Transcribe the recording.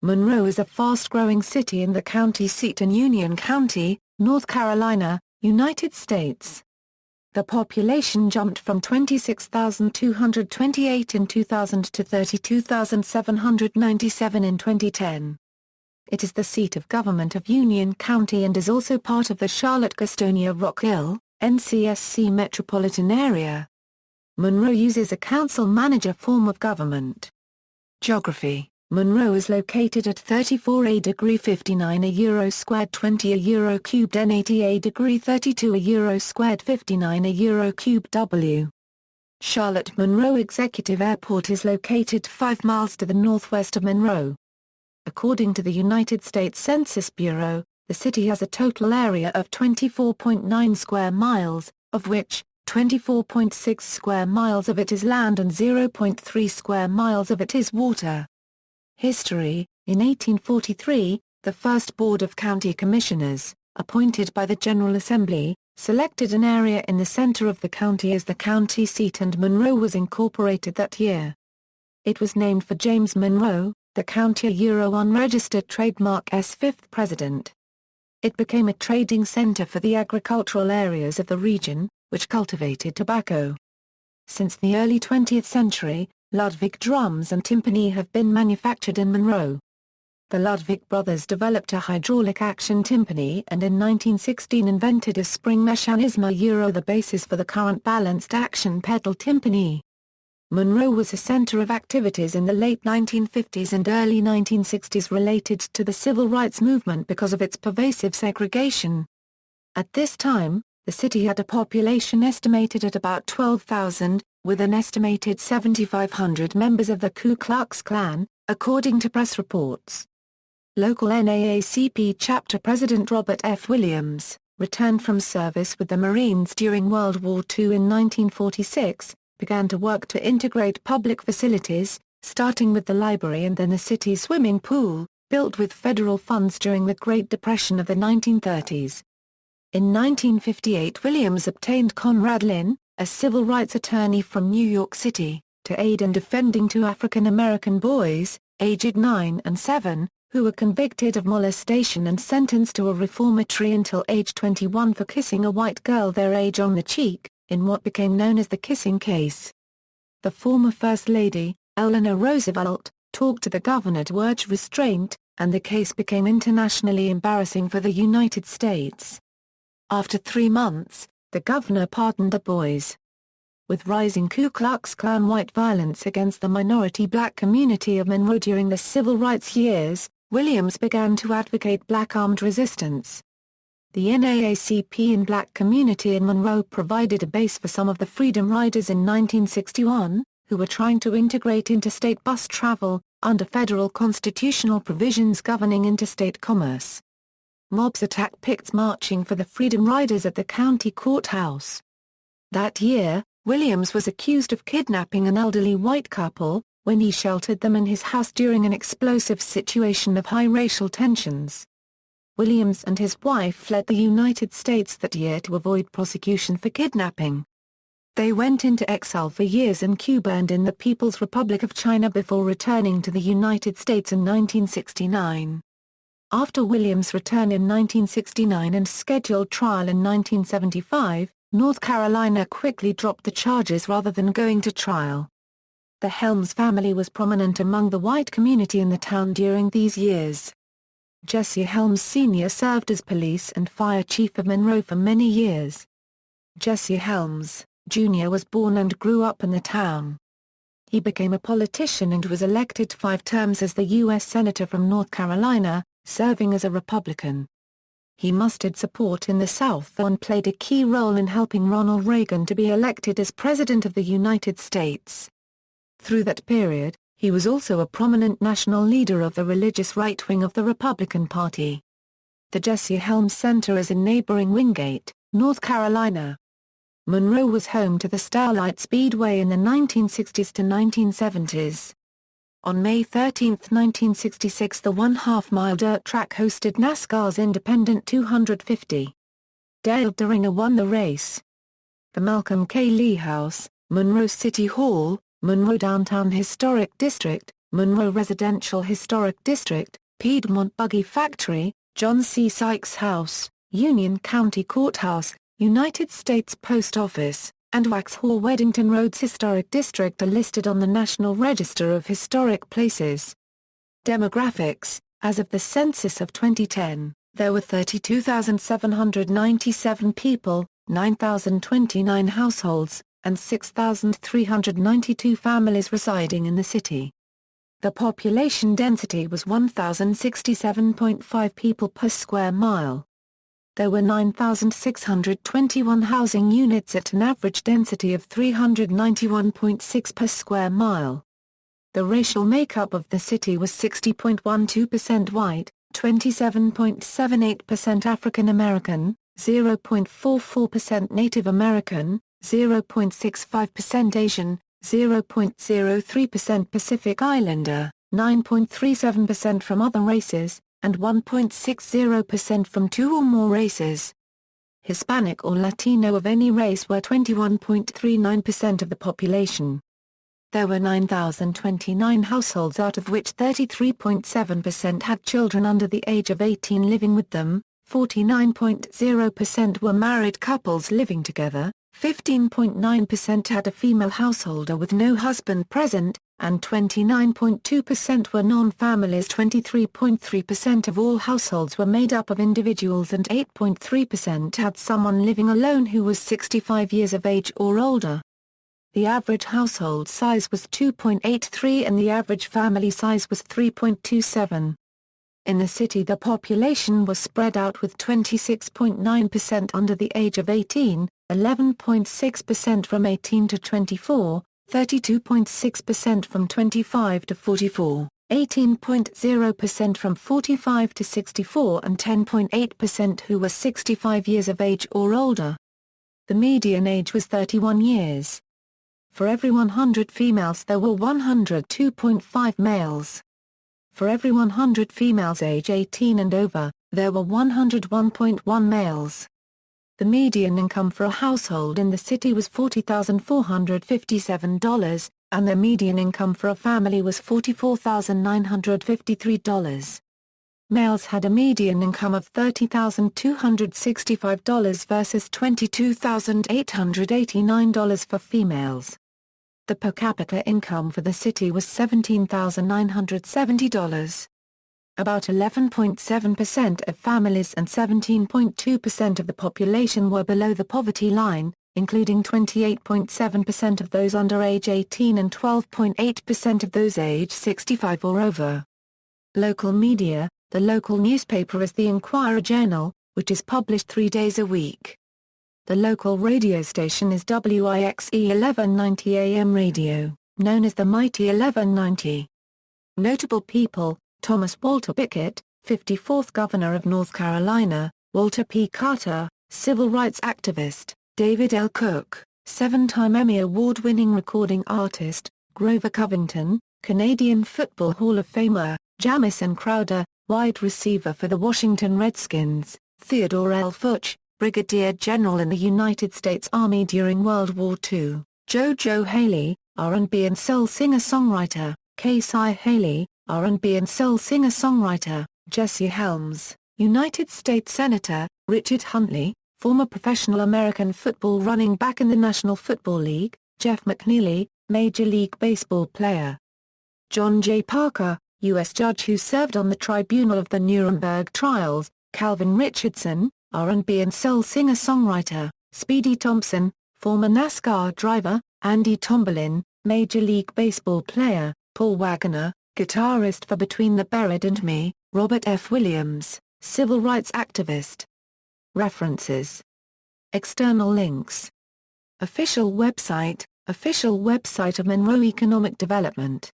Monroe is a fast-growing city in the county seat in Union County, North Carolina, United States. The population jumped from 26,228 in 2000 to 32,797 in 2010. It is the seat of government of Union County and is also part of the Charlotte-Gastonia-Rock Hill, NCSC metropolitan area. Monroe uses a council-manager form of government. Geography: Monroe is located at 34°59 euro squared 20 euro cubed n 80°32 euro squared 59 euro cubed w. Charlotte-Monroe Executive Airport is located 5 miles to the northwest of Monroe. According to the United States Census Bureau, the city has a total area of 24.9 square miles, of which 24.6 square miles of it is land and 0.3 square miles of it is water. History: in 1843, the first Board of County Commissioners, appointed by the General Assembly, selected an area in the center of the county as the county seat and Monroe was incorporated that year. It was named for James Monroe, the county unregistered trademark's fifth president. It became a trading center for the agricultural areas of the region, which cultivated tobacco. Since the early 20th century, Ludwig drums and timpani have been manufactured in Monroe. The Ludwig brothers developed a hydraulic action timpani and in 1916 invented a spring mechanism the basis for the current balanced action pedal timpani. Monroe was a center of activities in the late 1950s and early 1960s related to the civil rights movement because of its pervasive segregation. At this time, the city had a population estimated at about 12,000, with an estimated 7,500 members of the Ku Klux Klan, according to press reports. Local NAACP chapter president Robert F. Williams, returned from service with the Marines during World War II in 1946, began to work to integrate public facilities, starting with the library and then the city's swimming pool, built with federal funds during the Great Depression of the 1930s. In 1958 Williams obtained Conrad Lynn, a civil rights attorney from New York City, to aid in defending two African American boys, aged 9 and 7, who were convicted of molestation and sentenced to a reformatory until age 21 for kissing a white girl their age on the cheek, in what became known as the kissing case. The former First Lady, Eleanor Roosevelt, talked to the governor to urge restraint, and the case became internationally embarrassing for the United States. After 3 months, the governor pardoned the boys. With rising Ku Klux Klan white violence against the minority black community of Monroe during the civil rights years, Williams began to advocate black armed resistance. The NAACP and black community in Monroe provided a base for some of the Freedom Riders in 1961, who were trying to integrate interstate bus travel, under federal constitutional provisions governing interstate commerce. Mobs attacked pickets marching for the Freedom Riders at the county courthouse. That year, Williams was accused of kidnapping an elderly white couple, when he sheltered them in his house during an explosive situation of high racial tensions. Williams and his wife fled the United States that year to avoid prosecution for kidnapping. They went into exile for years in Cuba and in the People's Republic of China before returning to the United States in 1969. After Williams' return in 1969 and scheduled trial in 1975, North Carolina quickly dropped the charges rather than going to trial. The Helms family was prominent among the white community in the town during these years. Jesse Helms Sr. served as police and fire chief of Monroe for many years. Jesse Helms, Jr. was born and grew up in the town. He became a politician and was elected 5 terms as the U.S. Senator from North Carolina, serving as a Republican. He mustered support in the South and played a key role in helping Ronald Reagan to be elected as President of the United States. Through that period, he was also a prominent national leader of the religious right wing of the Republican Party. The Jesse Helms Center is in neighboring Wingate, North Carolina. Monroe was home to the Starlight Speedway in the 1960s to 1970s. On May 13, 1966, the 1/2-mile dirt track hosted NASCAR's Independent 250. Dale Deringer won the race. The Malcolm K. Lee House, Monroe City Hall, Monroe Downtown Historic District, Monroe Residential Historic District, Piedmont Buggy Factory, John C. Sykes House, Union County Courthouse, United States Post Office, and Waxhaw Weddington Roads Historic District are listed on the National Register of Historic Places. Demographics: as of the census of 2010, there were 32,797 people, 9,029 households, and 6,392 families residing in the city. The population density was 1,067.5 people per square mile. There were 9,621 housing units at an average density of 391.6 per square mile. The racial makeup of the city was 60.12% white, 27.78% African American, 0.44% Native American, 0.65% Asian, 0.03% Pacific Islander, 9.37% from other races, and 1.60% from two or more races. Hispanic or Latino of any race were 21.39% of the population. There were 9,029 households, out of which 33.7% had children under the age of 18 living with them, 49.0% were married couples living together, 15.9% had a female householder with no husband present, and 29.2% were non-families. 23.3% of all households were made up of individuals, and 8.3% had someone living alone who was 65 years of age or older. The average household size was 2.83 and the average family size was 3.27. In the city, the population was spread out, with 26.9% under the age of 18, 11.6% from 18 to 24, 32.6% from 25 to 44, 18.0% from 45 to 64, and 10.8% who were 65 years of age or older. The median age was 31 years. For every 100 females there were 102.5 males. For every 100 females age 18 and over, there were 101.1 males. The median income for a household in the city was $40,457, and the median income for a family was $44,953. Males had a median income of $30,265 versus $22,889 for females. The per capita income for the city was $17,970. About 11.7% of families and 17.2% of the population were below the poverty line, including 28.7% of those under age 18 and 12.8% of those age 65 or over. Local media: the local newspaper is the Enquirer-Journal, which is published 3 days a week. The local radio station is WIXE 1190 AM radio, known as the Mighty 1190. Notable people: Thomas Walter Pickett, 54th Governor of North Carolina; Walter P. Carter, civil rights activist; David L. Cook, 7-time Emmy Award-winning recording artist; Grover Covington, Canadian Football Hall of Famer; Jamison Crowder, wide receiver for the Washington Redskins; Theodore L. Foote, Brigadier General in the United States Army during World War II; JoJo Haley, R&B and soul singer-songwriter; Casey Haley, R&B and soul singer-songwriter; Jesse Helms, United States Senator; Richard Huntley, former professional American football running back in the National Football League; Jeff McNeely, Major League Baseball player; John J. Parker, U.S. judge who served on the tribunal of the Nuremberg trials; Calvin Richardson, R&B and soul singer-songwriter; Speedy Thompson, former NASCAR driver; Andy Tomberlin, Major League Baseball player; Paul Wagner, guitarist for Between the Buried and Me; Robert F. Williams, civil rights activist. References. External links. Official website of Monroe Economic Development.